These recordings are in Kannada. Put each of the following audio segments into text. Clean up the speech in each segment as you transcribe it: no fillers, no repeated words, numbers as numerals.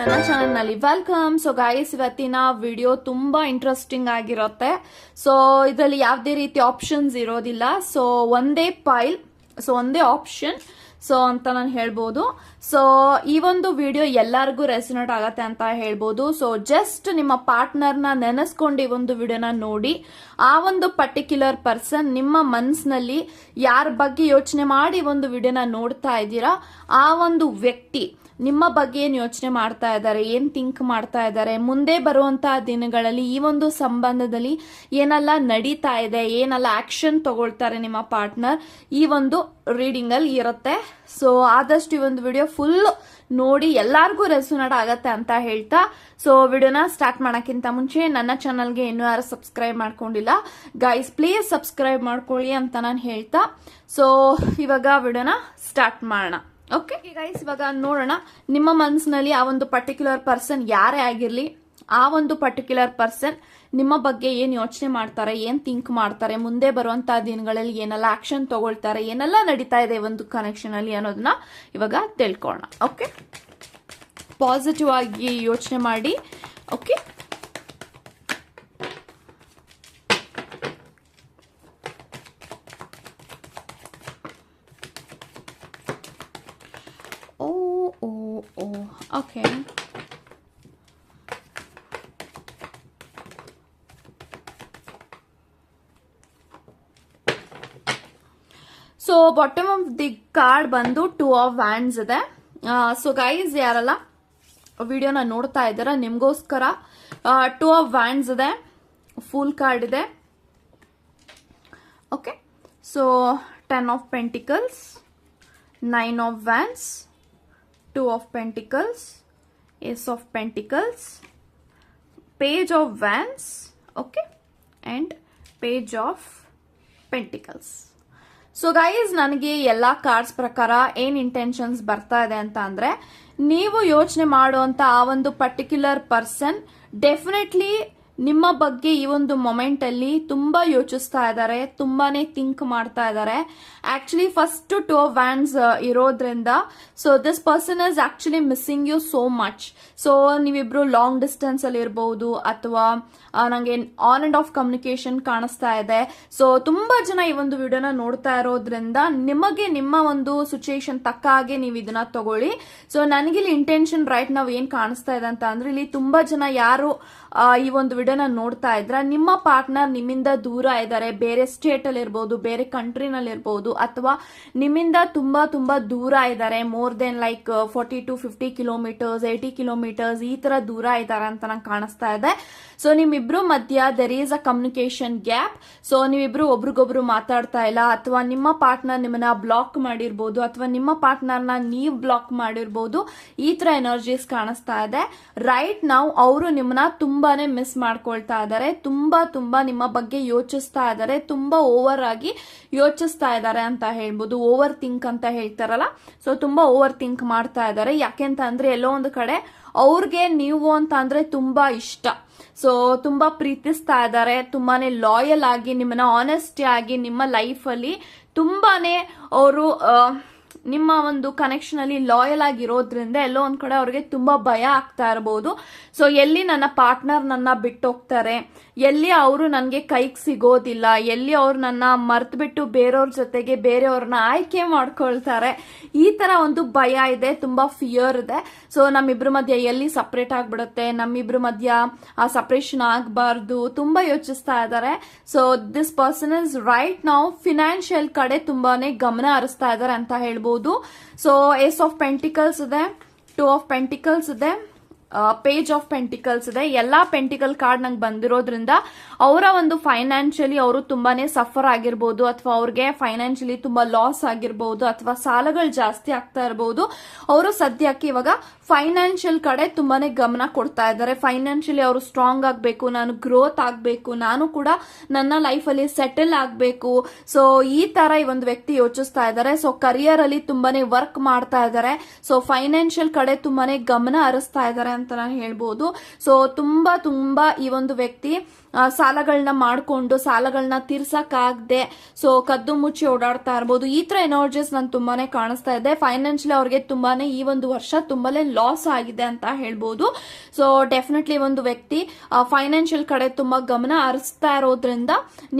ನನ್ನ ಚಾನೆಲ್ ನಲ್ಲಿ ವೆಲ್ಕಮ್. ಸೊ ಗೈಸ್, ಇವತ್ತಿನ ವಿಡಿಯೋ ತುಂಬಾ ಇಂಟ್ರೆಸ್ಟಿಂಗ್ ಆಗಿರುತ್ತೆ. ಸೊ ಇದರಲ್ಲಿ ಯಾವುದೇ ರೀತಿ ಆಪ್ಷನ್ಸ್ ಇರೋದಿಲ್ಲ. ಸೊ ಒಂದೇ ಫೈಲ್, ಸೊ ಒಂದೇ ಆಪ್ಷನ್ ಸೊ ಅಂತ ನಾನು ಹೇಳ್ಬೋದು. ಸೊ ಈ ಒಂದು ವಿಡಿಯೋ ಎಲ್ಲರಿಗೂ ರೆಸನೇಟ್ ಆಗತ್ತೆ ಅಂತ ಹೇಳ್ಬೋದು. ಸೊ ಜಸ್ಟ್ ನಿಮ್ಮ ಪಾರ್ಟ್ನರ್ನ ನೆನೆಸ್ಕೊಂಡು ಈ ಒಂದು ವಿಡಿಯೋನ ನೋಡಿ. ಆ ಒಂದು ಪರ್ಟಿಕ್ಯುಲರ್ ಪರ್ಸನ್ ನಿಮ್ಮ ಮನಸ್ಸಿನಲ್ಲಿ ಯಾರ ಬಗ್ಗೆ ಯೋಚನೆ ಮಾಡಿ ಒಂದು ವಿಡಿಯೋನ ನೋಡ್ತಾ ಇದ್ದೀರಾ, ಆ ಒಂದು ವ್ಯಕ್ತಿ ನಿಮ್ಮ ಬಗ್ಗೆ ಏನ್ ಯೋಚನೆ ಮಾಡ್ತಾ ಇದ್ದಾರೆ, ಏನ್ ಥಿಂಕ್ ಮಾಡ್ತಾ ಇದ್ದಾರೆ, ಮುಂದೆ ಬರುವಂತಹ ದಿನಗಳಲ್ಲಿ ಈ ಒಂದು ಸಂಬಂಧದಲ್ಲಿ ಏನೆಲ್ಲ ನಡೀತಾ ಇದೆ, ಏನೆಲ್ಲ ಆಕ್ಷನ್ ತಗೊಳ್ತಾರೆ ನಿಮ್ಮ ಪಾರ್ಟ್ನರ್, ಈ ಒಂದು ರೀಡಿಂಗ್ ಅಲ್ಲಿ ಇರುತ್ತೆ. ಸೊ ಆದಷ್ಟು ಈ ಒಂದು ವಿಡಿಯೋ ಫುಲ್ ನೋಡಿ ಎಲ್ಲಾರ್ಗೂ ರೆಸನೇಟ್ ಆಗತ್ತೆ ಅಂತ ಹೇಳ್ತಾ, ಸೊ ವಿಡಿಯೋನ ಸ್ಟಾರ್ಟ್ ಮಾಡಕ್ಕಿಂತ ಮುಂಚೆ ನನ್ನ ಚಾನಲ್ಗೆ ಇನ್ನೂ ಯಾರು ಸಬ್ಸ್ಕ್ರೈಬ್ ಮಾಡ್ಕೊಂಡಿಲ್ಲ ಗೈಸ್, ಪ್ಲೀಸ್ ಸಬ್ಸ್ಕ್ರೈಬ್ ಮಾಡ್ಕೊಳ್ಳಿ ಅಂತ ನಾನು ಹೇಳ್ತಾ, ಸೊ ಇವಾಗ ವಿಡಿಯೋನ ಸ್ಟಾರ್ಟ್ ಮಾಡೋಣ. ಓಕೆ ಗೈಸ್, ಇವಾಗ ನೋಡೋಣ ನಿಮ್ಮ ಮನಸ್ಸಿನಲ್ಲಿ ಆ ಒಂದು ಪರ್ಟಿಕ್ಯುಲರ್ ಪರ್ಸನ್ ಯಾರೇ ಆಗಿರ್ಲಿ, ಆ ಒಂದು ಪರ್ಟಿಕ್ಯುಲರ್ ಪರ್ಸನ್ ನಿಮ್ಮ ಬಗ್ಗೆ ಏನ್ ಯೋಚನೆ ಮಾಡ್ತಾರೆ, ಏನ್ ಥಿಂಕ್ ಮಾಡ್ತಾರೆ, ಮುಂದೆ ಬರುವಂತಹ ದಿನಗಳಲ್ಲಿ ಏನೆಲ್ಲ ಆಕ್ಷನ್ ತಗೊಳ್ತಾರೆ, ಏನೆಲ್ಲ ನಡೀತಾ ಇದೆ ಒಂದು ಕನೆಕ್ಷನ್ ಅಲ್ಲಿ ಅನ್ನೋದನ್ನ ಇವಾಗ ತಿಳ್ಕೊಳ್ಳೋಣ. ಓಕೆ, ಪಾಸಿಟಿವ್ ಆಗಿ ಯೋಚನೆ ಮಾಡಿ. Okay, okay. So bottom of the card ಬಂದು 2 of Wands ಇದೆ. ಸೊ ಗೈಸ್, ಯಾರೆಲ್ಲ ವಿಡಿಯೋನ ನೋಡ್ತಾ ಇದ್ದಾರ ನಿಮ್ಗೋಸ್ಕರ 2 of Wands ಇದೆ, ಫುಲ್ ಕಾರ್ಡ್ ಇದೆ. Okay, so 10 of Pentacles, 9 of Wands, 2 of Pentacles, Ace of Pentacles, Page of Wands, okay, and Page of Pentacles. So guys, ನನಗೆ ಎಲ್ಲಾ ಕಾರ್ಡ್ಸ್ ಪ್ರಕಾರ ಏನ್ ಇಂಟೆನ್ಷನ್ಸ್ ಬರ್ತಾ ಇದೆ ಅಂತ ಅಂದ್ರೆ, ನೀವು ಯೋಚನೆ ಮಾಡುವಂತ ಆ ಒಂದು ಪರ್ಟಿಕ್ಯುಲರ್ ಪರ್ಸನ್ ಡೆಫಿನೆಟ್ಲಿ ನಿಮ್ಮ ಬಗ್ಗೆ ಈ ಒಂದು ಮೊಮೆಂಟ್ ಅಲ್ಲಿ ತುಂಬಾ ಯೋಚಿಸ್ತಾ ಇದ್ದಾರೆ, ತುಂಬಾನೇ ಥಿಂಕ್ ಮಾಡ್ತಾ ಇದ್ದಾರೆ. ಆಕ್ಚುಲಿ ಫಸ್ಟ್ 2 of Wands ಇರೋದ್ರಿಂದ so this person is actually missing you so much. So ನೀವಿಬ್ರು ಲಾಂಗ್ ಡಿಸ್ಟೆನ್ಸ್ ಅಲ್ಲಿ ಇರಬಹುದು, ಅಥವಾ ನಂಗೆ ಆನ್ ಅಂಡ್ ಆಫ್ ಕಮ್ಯುನಿಕೇಶನ್ ಕಾಣಿಸ್ತಾ ಇದೆ. ಸೊ ತುಂಬಾ ಜನ ಈ ಒಂದು ವಿಡಿಯೋನ ನೋಡ್ತಾ ಇರೋದ್ರಿಂದ ನಿಮಗೆ ನಿಮ್ಮ ಒಂದು ಸಿಚುಯೇಷನ್ ತಕ್ಕ ಹಾಗೆ ನೀವು ಇದನ್ನ ತಗೊಳ್ಳಿ. ಸೊ ನನಗೆ ಇಲ್ಲಿ ಇಂಟೆನ್ಷನ್ ರೈಟ್ ನಾವು ಏನ್ ಕಾಣಿಸ್ತಾ ಇದೆ ಅಂತ ಅಂದ್ರೆ, ಇಲ್ಲಿ ತುಂಬಾ ಜನ ಯಾರು ಈ ಒಂದು ವಿಡಿಯೋನ ನೋಡ್ತಾ ಇದ್ರ, ನಿಮ್ಮ ಪಾರ್ಟ್ನರ್ ನಿಮ್ಮಿಂದ ದೂರ ಇದ್ದಾರೆ, ಬೇರೆ ಸ್ಟೇಟ್ ಅಲ್ಲಿ ಇರ್ಬೋದು, ಬೇರೆ ಕಂಟ್ರಿನಲ್ಲಿ ಇರ್ಬೋದು, ಅಥವಾ ನಿಮ್ಮಿಂದ ತುಂಬಾ ತುಂಬಾ ದೂರ ಇದ್ದಾರೆ, more then like 40 to 50 kilometres, 80 kilometres ಈ ತರ ದೂರ ಇದ್ದಾರೆ ಅಂತ ನಂಗೆ ಕಾಣಿಸ್ತಾ ಇದೆ. ಸೊ ನಿಮ್ಮಿಬ್ರು ಮಧ್ಯ there is a communication gap. So ನೀವಿಬ್ರು ಒಬ್ರಿಗೊಬ್ರು ಮಾತಾಡ್ತಾ ಇಲ್ಲ, ಅಥವಾ ನಿಮ್ಮ ಪಾರ್ಟ್ನರ್ ನಿಮ್ಮನ್ನ ಬ್ಲಾಕ್ ಮಾಡಿರ್ಬೋದು, ಅಥವಾ ನಿಮ್ಮ ಪಾರ್ಟ್ನರ್ನ ನೀವು ಬ್ಲಾಕ್ ಮಾಡಿರ್ಬೋದು. ಈ ತರ ಎನರ್ಜೀಸ್ ಕಾಣಿಸ್ತಾ ಇದೆ. ರೈಟ್ ನಾವು ಅವರು ನಿಮ್ಮನ್ನ ತುಂಬಾನೇ ಮಿಸ್ ಮಾಡ್ಕೊಳ್ತಾ ಇದ್ದಾರೆ, ತುಂಬಾ ನಿಮ್ಮ ಬಗ್ಗೆ ಯೋಚಿಸ್ತಾ ಇದ್ದಾರೆ, ತುಂಬಾ ಓವರ್ ಆಗಿ ಯೋಚಿಸ್ತಾ ಇದ್ದಾರೆ ಅಂತ ಹೇಳ್ಬೋದು. ಓವರ್ ಥಿಂಕ್ ಅಂತ ಹೇಳ್ತಾರಲ್ಲ, ಸೊ ತುಂಬಾ ಓವರ್ ಥಿಂಕ್ ಮಾಡ್ತಾ ಇದ್ದಾರೆ. ಯಾಕೆಂತ ಅಂದ್ರೆ ಎಲ್ಲೋ ಒಂದು ಕಡೆ ಅವ್ರಿಗೆ ನೀವು ಅಂತ ಅಂದ್ರೆ ತುಂಬಾ ಇಷ್ಟ. ಸೊ ತುಂಬಾ ಪ್ರೀತಿಸ್ತಾ ಇದ್ದಾರೆ, ತುಂಬಾನೇ ಲಾಯಲ್ ಆಗಿ, ನಿಮ್ಮನ್ನ ಆನೆಸ್ಟಿ ಆಗಿ ನಿಮ್ಮ ಲೈಫ್ ಅಲ್ಲಿ ತುಂಬಾನೇ ಅವರು ನಿಮ್ಮ ಒಂದು ಕನೆಕ್ಷನ್ ಅಲ್ಲಿ ಲಾಯಲ್ ಆಗಿರೋದ್ರಿಂದ ಎಲ್ಲೋ ಒಂದ್ ಕಡೆ ಅವ್ರಿಗೆ ತುಂಬಾ ಭಯ ಆಗ್ತಾ ಇರಬಹುದು. ಸೊ ಎಲ್ಲಿ ನನ್ನ ಪಾರ್ಟ್ನರ್ ನನ್ನ ಬಿಟ್ಟು ಹೋಗ್ತಾರೆ, ಎಲ್ಲಿ ಅವರು ನನ್ಗೆ ಕೈಗೆ ಸಿಗೋದಿಲ್ಲ, ಎಲ್ಲಿ ಅವ್ರು ನನ್ನ ಮರ್ತ್ ಬಿಟ್ಟು ಬೇರೆಯವ್ರ ಜೊತೆಗೆ ಬೇರೆಯವ್ರನ್ನ ಆಯ್ಕೆ ಮಾಡ್ಕೊಳ್ತಾರೆ, ಈ ತರ ಒಂದು ಭಯ ಇದೆ, ತುಂಬಾ ಫಿಯರ್ ಇದೆ. ಸೊ ನಮ್ಮಿಬ್ರ ಮಧ್ಯ ಎಲ್ಲಿ ಸಪರೇಟ್ ಆಗ್ಬಿಡುತ್ತೆ, ನಮ್ಮಿಬ್ರ ಮಧ್ಯ ಆ ಸಪರೇಷನ್ ಆಗಬಾರ್ದು, ತುಂಬಾ ಯೋಚಿಸ್ತಾ ಇದ್ದಾರೆ. So this person is right ನಾವು ಫಿನಾನ್ಷಿಯಲ್ ಕಡೆ ತುಂಬಾನೇ ಗಮನ ಹರಿಸ್ತಾ ಇದ್ದಾರೆ ಅಂತ ಹೇಳ್ಬೋದು. ಸೊ ಏಸ್ ಆಫ್ ಪೆಂಟಿಕಲ್ಸ್ ಇದೆ, 2 of Pentacles ಇದೆ, ಪೇಜ್ ಆಫ್ ಪೆಂಟಿಕಲ್ಸ್ ಇದೆ. ಎಲ್ಲಾ ಪೆಂಟಿಕಲ್ ಕಾರ್ಡ್ ನಂಗೆ ಬಂದಿರೋದ್ರಿಂದ ಅವರ ಒಂದು ಫೈನಾನ್ಷಿಯಲಿ ಅವರು ತುಂಬಾನೇ ಸಫರ್ ಆಗಿರ್ಬೋದು, ಅಥವಾ ಅವ್ರಿಗೆ ಫೈನಾನ್ಷಿಯಲಿ ತುಂಬಾ ಲಾಸ್ ಆಗಿರ್ಬೋದು, ಅಥವಾ ಸಾಲಗಳು ಜಾಸ್ತಿ ಆಗ್ತಾ ಇರಬಹುದು. ಅವರು ಸದ್ಯಕ್ಕೆ ಇವಾಗ ಫೈನಾನ್ಷಿಯಲ್ ಕಡೆ ತುಂಬಾನೇ ಗಮನ ಕೊಡ್ತಾ ಇದ್ದಾರೆ. ಫೈನಾನ್ಷಿಯಲಿ ಅವರು ಸ್ಟ್ರಾಂಗ್ ಆಗಬೇಕು, ನಾನು ಗ್ರೋತ್ ಆಗಬೇಕು, ನಾನು ಕೂಡ ನನ್ನ ಲೈಫ್ ಅಲ್ಲಿ ಸೆಟಲ್ ಆಗಬೇಕು. ಸೊ ಈ ತರ ಈ ಒಂದು ವ್ಯಕ್ತಿ ಯೋಚಿಸ್ತಾ ಇದ್ದಾರೆ. ಸೊ ಕರಿಯರ್ ಅಲ್ಲಿ ತುಂಬಾನೇ ವರ್ಕ್ ಮಾಡ್ತಾ ಇದ್ದಾರೆ. ಸೊ ಫೈನಾನ್ಷಿಯಲ್ ಕಡೆ ತುಂಬಾನೇ ಗಮನ ಹರಿಸ್ತಾ ಇದ್ದಾರೆ ಅಂತ ನಾನು ಹೇಳ್ಬೋದು. ಸೊ ತುಂಬಾ ಈ ಒಂದು ವ್ಯಕ್ತಿ ಸಾಲಗಳನ್ನ ಮಾಡ್ಕೊಂಡು ಸಾಲಗಳನ್ನ ತೀರ್ಸಕ್ಕಾಗದೆ ಸೊ ಕದ್ದು ಮುಚ್ಚಿ ಓಡಾಡ್ತಾ ಇರ್ಬೋದು. ಈ ತರ ಎನರ್ಜೀಸ್ ನಾನು ತುಂಬಾನೇ ಕಾಣಿಸ್ತಾ ಇದೆ. ಫೈನಾನ್ಷಿಯಲಿ ಅವ್ರಿಗೆ ತುಂಬಾನೇ ಈ ಒಂದು ವರ್ಷ ತುಂಬಾನೇ ಲಾಸ್ ಆಗಿದೆ ಅಂತ ಹೇಳ್ಬೋದು. ಸೊ ಡೆಫಿನೆಟ್ಲಿ ಒಂದು ವ್ಯಕ್ತಿ ಫೈನಾನ್ಷಿಯಲ್ ಕಡೆ ತುಂಬಾ ಗಮನ ಹರಿಸ್ತಾ ಇರೋದ್ರಿಂದ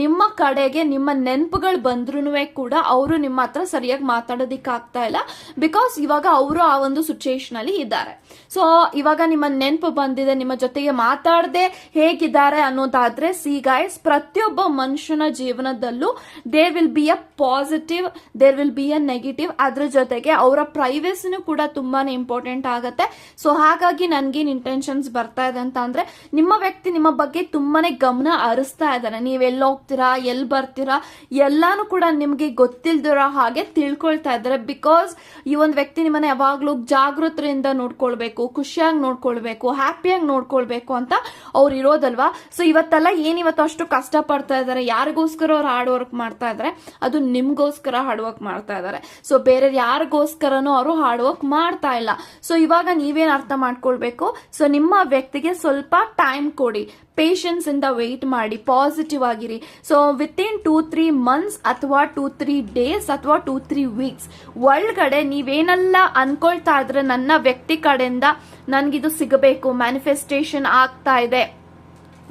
ನಿಮ್ಮ ಕಡೆಗೆ ನಿಮ್ಮ ನೆನಪುಗಳು ಬಂದ್ರೂ ಕೂಡ ಅವರು ನಿಮ್ಮ ಹತ್ರ ಸರಿಯಾಗಿ ಮಾತಾಡೋದಿಕ್ ಆಗ್ತಾ ಇಲ್ಲ. ಬಿಕಾಸ್ ಇವಾಗ ಅವರು ಆ ಒಂದು ಸಿಚುಯೇಷನ್ ಅಲ್ಲಿ ಇದ್ದಾರೆ. ಸೊ ಇವಾಗ ನಿಮ್ಮ ನೆನಪು ಬಂದಿದೆ, ನಿಮ್ಮ ಜೊತೆಗೆ ಮಾತಾಡದೆ ಹೇಗಿದ್ದಾರೆ ಅನ್ನೋದಾದ್ರೆ, ಸಿ ಗೈಸ್, ಪ್ರತಿಯೊಬ್ಬ ಮನುಷ್ಯನ ಜೀವನದಲ್ಲೂ there will be a positive, there will be a negative. ಅದ್ರ ಜೊತೆಗೆ ಅವರ ಪ್ರೈವೇಸಿನೂ ಕೂಡ ತುಂಬಾನೇ ಇಂಪಾರ್ಟೆಂಟ್ ಆಗತ್ತೆ. ಸೊ ಹಾಗಾಗಿ ನನ್ಗೇನ್ ಇಂಟೆನ್ಷನ್ಸ್ ಬರ್ತಾ ಇದೆ ಅಂತ ಅಂದ್ರೆ, ನಿಮ್ಮ ವ್ಯಕ್ತಿ ನಿಮ್ಮ ಬಗ್ಗೆ ತುಂಬಾನೇ ಗಮನ ಹರಿಸ್ತಾ ಇದ್ದಾರೆ. ನೀವ್ ಎಲ್ಲಿ ಹೋಗ್ತೀರಾ, ಎಲ್ಲಿ ಬರ್ತೀರಾ, ಎಲ್ಲಾನು ಕೂಡ ನಿಮ್ಗೆ ಗೊತ್ತಿಲ್ದಿರೋ ಹಾಗೆ ತಿಳ್ಕೊಳ್ತಾ ಇದ್ದಾರೆ. ಬಿಕಾಸ್ ಈ ಒಂದು ವ್ಯಕ್ತಿ ನಿಮ್ಮನ್ನ ಯಾವಾಗ್ಲೂ ಜಾಗೃತಿಯಿಂದ ನೋಡ್ಕೊಳ್ಬೇಕು, ಖುಷಿಯಾಗಿ ನೋಡ್ಕೊಳ್ಬೇಕು, ಹ್ಯಾಪಿಯಾಗಿ ನೋಡ್ಕೊಳ್ಬೇಕು ಅಂತ ಅವ್ರು ಇರೋದಲ್ವಾ. ಸೊ ಇವತ್ತೆಲ್ಲ ಏನಿವತ್ತು ಅಷ್ಟು ಕಷ್ಟ ಪಡ್ತಾ ಇದಾರೆ, ಯಾರಿಗೋಸ್ಕರ ಅವ್ರು ಹಾರ್ಡ್ ವರ್ಕ್ ಮಾಡ್ತಾ ಇದಾರೆ, ಅದು ನಿಮ್ಗೋಸ್ಕರ ಹಾರ್ಡ್ ವರ್ಕ್ ಮಾಡ್ತಾ ಇದಾರೆ. ಸೊ ಬೇರೆ ಯಾರಿಗೋಸ್ಕರನೂ ಅವರು ಹಾರ್ಡ್ ವರ್ಕ್ ಮಾಡ್ತಾ ಇಲ್ಲ. ಸೊ ಇವಾಗ ನೀವೇನ್ ಅರ್ಥ ಮಾಡ್ಕೊಳ್ಬೇಕು, ಸೊ ನಿಮ್ಮ ವ್ಯಕ್ತಿಗೆ ಸ್ವಲ್ಪ ಟೈಮ್ ಕೊಡಿ, ಪೇಷನ್ಸ್ ಇಂದ ವೆಯ್ಟ್ ಮಾಡಿ, ಪಾಸಿಟಿವ್ ಆಗಿರಿ. ಸೊ ವಿತಿನ್ 2-3 ಮಂತ್ಸ್ ಅಥವಾ 2-3 ಡೇಸ್ ಅಥವಾ 2-3 ವೀಕ್ಸ್ ಒಳಗಡೆ ನೀವೇನೆಲ್ಲ ಅನ್ಕೊಳ್ತಾ ಇದ್ರೆ ನನ್ನ ವ್ಯಕ್ತಿ ಕಡೆಯಿಂದ ನನ್ಗಿದು ಸಿಗಬೇಕು, ಮ್ಯಾನಿಫೆಸ್ಟೇಷನ್ ಆಗ್ತಾ ಇದೆ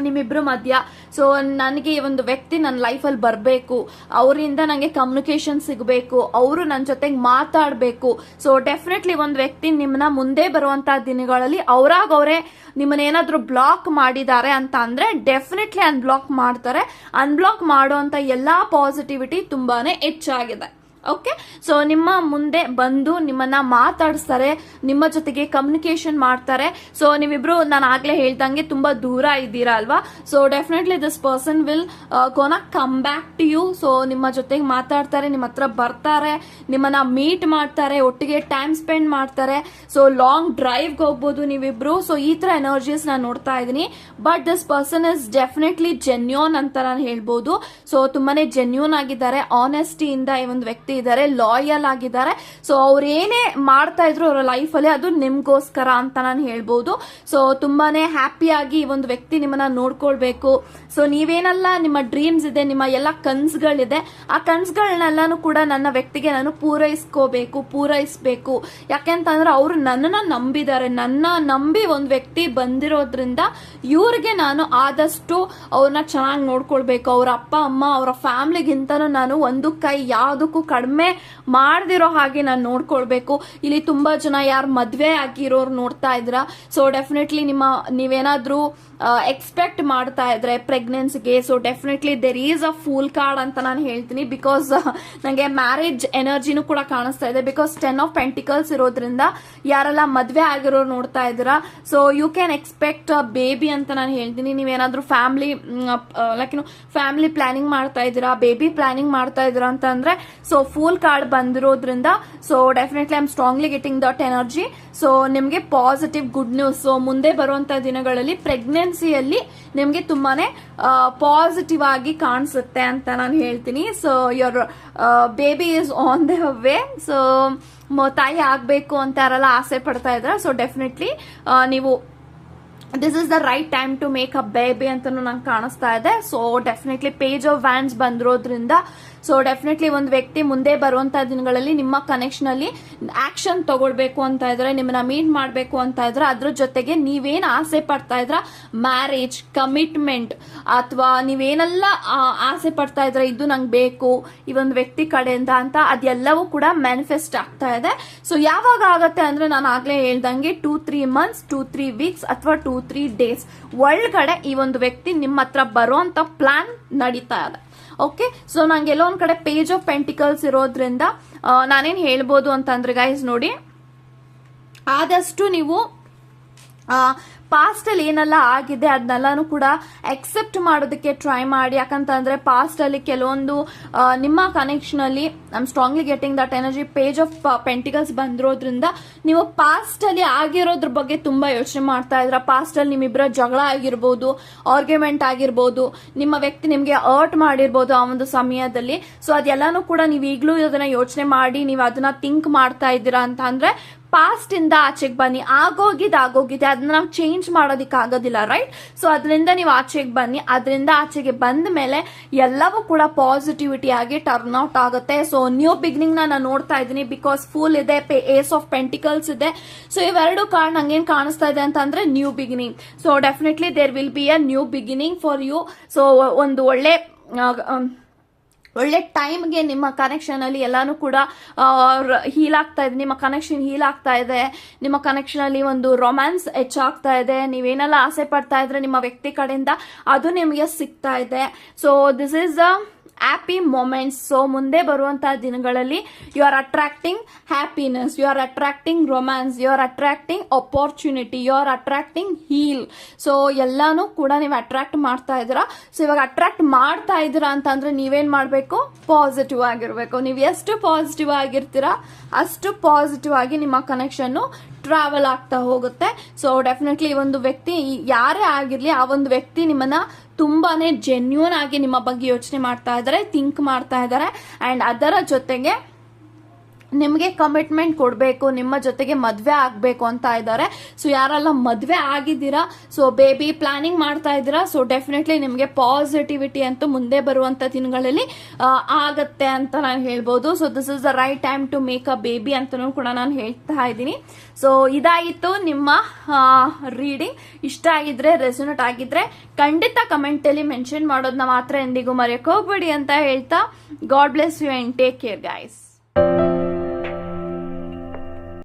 ನಿಮ್ಮಿಬ್ರು ಮಧ್ಯ, ಸೊ ನನಗೆ ಒಂದು ವ್ಯಕ್ತಿ ನನ್ನ ಲೈಫಲ್ಲಿ ಬರಬೇಕು, ಅವರಿಂದ ನನಗೆ ಕಮ್ಯುನಿಕೇಶನ್ ಸಿಗಬೇಕು, ಅವರು ನನ್ನ ಜೊತೆಗೆ ಮಾತಾಡಬೇಕು. ಸೊ ಡೆಫಿನೆಟ್ಲಿ ಒಂದು ವ್ಯಕ್ತಿ ನಿಮ್ಮನ್ನ ಮುಂದೆ ಬರುವಂತಹ ದಿನಗಳಲ್ಲಿ ಅವರೇ ನಿಮ್ಮನ್ನ ಏನಾದ್ರೂ ಬ್ಲಾಕ್ ಮಾಡಿದ್ದಾರೆ ಅಂತ ಅಂದ್ರೆ ಡೆಫಿನೆಟ್ಲಿ ಅನ್ಬ್ಲಾಕ್ ಮಾಡ್ತಾರೆ. ಅನ್ಬ್ಲಾಕ್ ಮಾಡುವಂತ ಎಲ್ಲಾ ಪಾಸಿಟಿವಿಟಿ ತುಂಬಾನೇ ಹೆಚ್ಚಾಗಿದೆ. ಓಕೆ, ಸೊ ನಿಮ್ಮ ಮುಂದೆ ಬಂದು ನಿಮ್ಮನ್ನ ಮಾತಾಡಿಸ್ತಾರೆ, ನಿಮ್ಮ ಜೊತೆಗೆ ಕಮ್ಯುನಿಕೇಶನ್ ಮಾಡ್ತಾರೆ. ಸೊ ನೀವಿಬ್ರು ನಾನು ಆಗ್ಲೇ ಹೇಳ್ದಂಗೆ ತುಂಬಾ ದೂರ ಇದ್ದೀರಾ ಅಲ್ವಾ. So definitely this person will gonna come back to you. So ನಿಮ್ಮ ಜೊತೆಗೆ ಮಾತಾಡ್ತಾರೆ, ನಿಮ್ಮ ಹತ್ರ ಬರ್ತಾರೆ, ನಿಮ್ಮನ್ನ ಮೀಟ್ ಮಾಡ್ತಾರೆ, ಒಟ್ಟಿಗೆ ಟೈಮ್ ಸ್ಪೆಂಡ್ ಮಾಡ್ತಾರೆ. ಸೊ ಲಾಂಗ್ ಡ್ರೈವ್ಗೆ ಹೋಗ್ಬೋದು ನೀವಿಬ್ರು. ಸೊ ಈ ತರ ಎನರ್ಜೀಸ್ ನಾನು ನೋಡ್ತಾ ಇದ್ದೀನಿ. But this person is definitely genuine ಅಂತ ನಾನು ಹೇಳ್ಬೋದು. ಸೊ ತುಂಬಾನೇ ಜೆನ್ಯೂನ್ ಆಗಿದ್ದಾರೆ, ಆನೆಸ್ಟಿಯಿಂದ ಈ ಒಂದು ವ್ಯಕ್ತಿ ಇದ್ದಾರೆ, ಲಾಯಲ್ ಆಗಿದ್ದಾರೆ. ಸೊ ಅವ್ರು ಏನೇ ಮಾಡ್ತಾ ಇದ್ರು ಅವರ ಲೈಫ್ ಅಲ್ಲಿ ಅದು ನಿಮ್ಗೋಸ್ಕರ ಅಂತ ನಾನು ಹೇಳ್ಬೋದು. ಸೊ ತುಂಬಾನೇ ಹ್ಯಾಪಿಯಾಗಿ ಈ ಒಂದು ವ್ಯಕ್ತಿ ನಿಮ್ಮನ್ನ ನೋಡ್ಕೊಳ್ಬೇಕು. ಸೊ ನೀವೇನೆಲ್ಲ ನಿಮ್ಮ ಡ್ರೀಮ್ಸ್ ಇದೆ, ನಿಮ್ಮ ಎಲ್ಲ ಕನ್ಸುಗಳಿದೆ, ಆ ಕನ್ಸುಗಳನ್ನೆಲ್ಲಾನು ಕೂಡ ನನ್ನ ವ್ಯಕ್ತಿಗೆ ನಾನು ಪೂರೈಸಬೇಕು. ಯಾಕೆಂತಂದ್ರೆ ಅವರು ನನ್ನನ್ನ ನಂಬಿದ್ದಾರೆ, ನನ್ನ ನಂಬಿ ಒಂದು ವ್ಯಕ್ತಿ ಬಂದಿರೋದ್ರಿಂದ ಇವ್ರಿಗೆ ನಾನು ಆದಷ್ಟು ಅವ್ರನ್ನ ಚೆನ್ನಾಗಿ ನೋಡ್ಕೊಳ್ಬೇಕು. ಅವ್ರ ಅಪ್ಪ ಅಮ್ಮ ಅವರ ಫ್ಯಾಮಿಲಿಗಿಂತನೂ ನಾನು ಒಂದು ಕೈ ಯಾವ್ದಕ್ಕೂ ಕಡಿಮೆ ಮಾಡ್ದಿರೋ ಹಾಗೆ ನಾನು ನೋಡ್ಕೊಳ್ಬೇಕು. ಇಲ್ಲಿ ತುಂಬಾ ಜನ ಯಾರು ಮದ್ವೆ ಆಗಿರೋರು ನೋಡ್ತಾ ಇದ್ರ, ಸೊ ಡೆಫಿನೆಟ್ಲಿ ನೀವೇನಾದ್ರೂ ಎಕ್ಸ್ಪೆಕ್ಟ್ ಮಾಡ್ತಾ ಇದ್ರೆ ಪ್ರೆಗ್ನೆನ್ಸಿಗೆ, so definitely there is a fool card ಅಂತ ನಾನು ಹೇಳ್ತೀನಿ. ಬಿಕಾಸ್ ನಂಗೆ ಮ್ಯಾರೇಜ್ ಎನರ್ಜಿನೂ ಕೂಡ ಕಾಣಿಸ್ತಾ ಇದೆ. ಬಿಕಾಸ್ 10 ಆಫ್ ಪೆಂಟಿಕಲ್ಸ್ ಇರೋದ್ರಿಂದ ಯಾರೆಲ್ಲ ಮದ್ವೆ ಆಗಿರೋರು ನೋಡ್ತಾ ಇದ್ದೀರಾ, so you can expect a baby ಅಂತ ನಾನು ಹೇಳ್ತೀನಿ. ನೀವೇನಾದ್ರೂ ಫ್ಯಾಮಿಲಿ ಪ್ಲಾನಿಂಗ್ ಮಾಡ್ತಾ ಇದ್ದೀರಾ, ಬೇಬಿ ಪ್ಲಾನಿಂಗ್ ಮಾಡ್ತಾ ಇದ್ದೀರಾ ಅಂತ ಅಂದ್ರೆ, ಸೊ ಫೂಲ್ ಕಾರ್ಡ್ ಬಂದಿರೋದ್ರಿಂದ so definitely I am strongly getting that energy. So ನಿಮ್ಗೆ ಪಾಸಿಟಿವ್ ಗುಡ್ ನ್ಯೂಸ್. ಸೊ ಮುಂದೆ ಬರುವಂತ ದಿನಗಳಲ್ಲಿ ಪ್ರೆಗ್ನೆನ್ಸಿಯಲ್ಲಿ ನಿಮ್ಗೆ ತುಂಬಾನೇ ಪಾಸಿಟಿವ್ ಆಗಿ ಕಾಣಿಸುತ್ತೆ ಅಂತ ನಾನು ಹೇಳ್ತೀನಿ. So your baby is on the way. So ತಾಯಿ ಆಗ್ಬೇಕು ಅಂತ ಯಾರೆಲ್ಲ ಆಸೆ ಪಡ್ತಾ ಇದ್ರ, ಸೊ ಡೆಫಿನೆಟ್ಲಿ ನೀವು this is the right time to make a baby ಅಂತಾನು ನಂಗೆ ಕಾಣಿಸ್ತಾ ಇದೆ. So definitely page of wands ಬಂದಿರೋದ್ರಿಂದ ಸೊ ಡೆಫಿನೆಟ್ಲಿ ಒಂದು ವ್ಯಕ್ತಿ ಮುಂದೆ ಬರುವಂತಹ ದಿನಗಳಲ್ಲಿ ನಿಮ್ಮ ಕನೆಕ್ಷನ್ ಅಲ್ಲಿ ಆಕ್ಷನ್ ತಗೊಳ್ಬೇಕು ಅಂತ ಇದ್ರೆ, ನಿಮ್ಮನ್ನ ಮೀಟ್ ಮಾಡಬೇಕು ಅಂತ ಇದ್ರೆ, ಅದ್ರ ಜೊತೆಗೆ ನೀವೇನ್ ಆಸೆ ಪಡ್ತಾ ಇದ್ರ, ಮ್ಯಾರೇಜ್, ಕಮಿಟ್ಮೆಂಟ್, ಅಥವಾ ನೀವೇನೆಲ್ಲ ಆಸೆ ಪಡ್ತಾ ಇದ್ರೆ ಇದು ನಂಗೆ ಬೇಕು ಈ ಒಂದು ವ್ಯಕ್ತಿ ಕಡೆಯಿಂದ ಅಂತ, ಅದೆಲ್ಲವೂ ಕೂಡ ಮ್ಯಾನಿಫೆಸ್ಟ್ ಆಗ್ತಾ ಇದೆ. ಸೊ ಯಾವಾಗ ಆಗತ್ತೆ ಅಂದ್ರೆ ನಾನು ಆಗ್ಲೇ ಹೇಳ್ದಂಗೆ 2-3 ಮಂತ್ಸ್, 2-3 ವೀಕ್ಸ್ ಅಥವಾ 2-3 ಡೇಸ್ ಒಳಗಡೆ ಈ ಒಂದು ವ್ಯಕ್ತಿ ನಿಮ್ಮ ಹತ್ರ ಬರುವಂತ ಪ್ಲಾನ್ ನಡೀತಾ ಇದೆ. ಓಕೆ, ಸೊ ನಂಗೆ ಎಲ್ಲೋ ಒಂದ್ ಕಡೆ ಪೇಜ್ ಆಫ್ ಪೆಂಟಿಕಲ್ಸ್ ಇರೋದ್ರಿಂದ ನಾನೇನ್ ಹೇಳ್ಬೋದು ಅಂತಂದ್ರೆ ಗೈಸ್ ನೋಡಿ, ಆದಷ್ಟು ನೀವು ಪಾಸ್ಟ್ ಅಲ್ಲಿ ಏನೆಲ್ಲ ಆಗಿದೆ ಅದನ್ನೆಲ್ಲಾನು ಕೂಡ ಅಕ್ಸೆಪ್ಟ್ ಮಾಡೋದಕ್ಕೆ ಟ್ರೈ ಮಾಡಿ. ಯಾಕಂತಂದ್ರೆ ಪಾಸ್ಟ್ ಅಲ್ಲಿ ಕೆಲವೊಂದು ನಿಮ್ಮ ಕನೆಕ್ಷನ್ ಅಲ್ಲಿ I am strongly getting that energy. Page of pentacles ಬಂದಿರೋದ್ರಿಂದ ನೀವು ಪಾಸ್ಟ್ ಅಲ್ಲಿ ಆಗಿರೋದ್ರ ಬಗ್ಗೆ ತುಂಬಾ ಯೋಚನೆ ಮಾಡ್ತಾ ಇದ್ರ. ಪಾಸ್ಟ್ ಅಲ್ಲಿ ನಿಮ್ಮಿಬ್ಬರ ಜಗಳ ಆಗಿರ್ಬೋದು, ಆರ್ಗ್ಯುಮೆಂಟ್ ಆಗಿರ್ಬೋದು, ನಿಮ್ಮ ವ್ಯಕ್ತಿ ನಿಮ್ಗೆ ಹರ್ಟ್ ಮಾಡಿರ್ಬೋದು ಆ ಒಂದು ಸಮಯದಲ್ಲಿ. ಸೊ ಅದೆಲ್ಲಾನು ಕೂಡ ನೀವು ಈಗಲೂ ಅದನ್ನ ಯೋಚನೆ ಮಾಡಿ ನೀವು ಅದನ್ನ ಥಿಂಕ್ ಮಾಡ್ತಾ ಇದ್ದೀರಾ ಅಂತ ಅಂದ್ರೆ ಪಾಸ್ಟ್ ಇಂದ ಆಚೆಗೆ ಬನ್ನಿ. ಆಗೋಗಿದೆ ಅದನ್ನ ನಾವು ಚೇಂಜ್ ಮಾಡೋದಿಕ್ ಆಗೋದಿಲ್ಲ, ರೈಟ್? ಸೊ ಅದರಿಂದ ನೀವು ಆಚೆಗೆ ಬನ್ನಿ. ಅದರಿಂದ ಆಚೆಗೆ ಬಂದ ಮೇಲೆ ಎಲ್ಲವೂ ಕೂಡ ಪಾಸಿಟಿವಿಟಿ ಆಗಿ ಟರ್ನ್ ಔಟ್ ಆಗುತ್ತೆ. ಸೊ ನ್ಯೂ ಬಿಗಿನಿಂಗ್ ನಾನು ನೋಡ್ತಾ ಇದ್ದೀನಿ, ಬಿಕಾಸ್ ಫುಲ್ ಇದೆ, ಏಸ್ ಆಫ್ ಪೆಂಟಿಕಲ್ಸ್ ಇದೆ. ಸೊ ಇವೆರಡು ಕಾರ್ಡ್ ನಂಗೇನ್ ಕಾಣಿಸ್ತಾ ಇದೆ ಅಂತಂದ್ರೆ new beginning. So definitely there will be a new beginning for you. So ಒಂದು ಒಳ್ಳೆ ಟೈಮ್ಗೆ ನಿಮ್ಮ ಕನೆಕ್ಷನ್ ಅಲ್ಲಿ ಎಲ್ಲಾನು ಕೂಡ ಹೀಲ್ ಆಗ್ತಾ ಇದೆ. ನಿಮ್ಮ ಕನೆಕ್ಷನ್ ಹೀಲ್ ಆಗ್ತಾ ಇದೆ. ನಿಮ್ಮ ಕನೆಕ್ಷನ್ ಅಲ್ಲಿ ಒಂದು ರೊಮ್ಯಾನ್ಸ್ ಹೆಚ್ಚಾಗ್ತಾ ಇದೆ. ನೀವೇನೆಲ್ಲ ಆಸೆ ಪಡ್ತಾ ಇದ್ರೆ ನಿಮ್ಮ ವ್ಯಕ್ತಿ ಕಡೆಯಿಂದ ಅದು ನಿಮಗೆ ಸಿಗ್ತಾ ಇದೆ. So this is a happy moments. So ಮುಂದೆ ಬರುವಂತಹ ದಿನಗಳಲ್ಲಿ you are attracting happiness, you are attracting romance, you are attracting opportunity, you are attracting heal. So ಎಲ್ಲಾನು ಕೂಡ ನೀವು ಅಟ್ರಾಕ್ಟ್ ಮಾಡ್ತಾ ಇದ್ದೀರಾ. ಸೊ ಇವಾಗ ಅಟ್ರಾಕ್ಟ್ ಮಾಡ್ತಾ ಇದ್ದೀರಾ ಅಂತಂದ್ರೆ ನೀವೇನ್ ಮಾಡ್ಬೇಕು? ಪಾಸಿಟಿವ್ ಆಗಿರ್ಬೇಕು. ನೀವು ಎಷ್ಟು ಪಾಸಿಟಿವ್ ಆಗಿರ್ತೀರಾ ಅಷ್ಟು ಪಾಸಿಟಿವ್ ಆಗಿ ನಿಮ್ಮ ಕನೆಕ್ಷನ್ ಟ್ರಾವೆಲ್ ಆಗ್ತಾ ಹೋಗುತ್ತೆ. ಸೊ ಡೆಫಿನೆಟ್ಲಿ ಈ ಒಂದು ವ್ಯಕ್ತಿ ಯಾರೇ ಆಗಿರ್ಲಿ, ಆ ಒಂದು ವ್ಯಕ್ತಿ ನಿಮ್ಮನ್ನ ತುಂಬಾನೇ ಜೆನ್ಯೂನ್ ಆಗಿ ನಿಮ್ಮ ಬಗ್ಗೆ ಯೋಚನೆ ಮಾಡ್ತಾ ಇದ್ದಾರೆ, ಥಿಂಕ್ ಮಾಡ್ತಾ ಇದ್ದಾರೆ. ಅಂಡ್ ಅದರ ಜೊತೆಗೆ ನಿಮಗೆ ಕಮಿಟ್ಮೆಂಟ್ ಕೊಡಬೇಕು, ನಿಮ್ಮ ಜೊತೆಗೆ ಮದ್ವೆ ಆಗ್ಬೇಕು ಅಂತ ಇದ್ದಾರೆ. ಸೊ ಯಾರೆಲ್ಲ ಮದ್ವೆ ಆಗಿದ್ದೀರಾ, ಸೊ ಬೇಬಿ ಪ್ಲಾನಿಂಗ್ ಮಾಡ್ತಾ ಇದ್ದೀರಾ, ಸೊ ಡೆಫಿನೆಟ್ಲಿ ನಿಮಗೆ ಪಾಸಿಟಿವಿಟಿ ಅಂತೂ ಮುಂದೆ ಬರುವಂತ ದಿನಗಳಲ್ಲಿ ಆಗತ್ತೆ ಅಂತ ನಾನು ಹೇಳ್ಬೋದು. So this is the right time to make a baby ಅಂತನೂ ಕೂಡ ನಾನು ಹೇಳ್ತಾ ಇದ್ದೀನಿ. ಸೊ ಇದಾಯಿತು ನಿಮ್ಮ ರೀಡಿಂಗ್. ಇಷ್ಟ ಆಗಿದ್ರೆ, ರೆಸೊನೇಟ್ ಆಗಿದ್ರೆ ಖಂಡಿತ ಕಮೆಂಟ್ ಅಲ್ಲಿ ಮೆನ್ಷನ್ ಮಾಡೋದನ್ನ ಮಾತ್ರ ಎಂದಿಗೂ ಮರೆಯಕ್ಕೆ ಹೋಗ್ಬೇಡಿ ಅಂತ ಹೇಳ್ತಾ, God bless you and take care guys.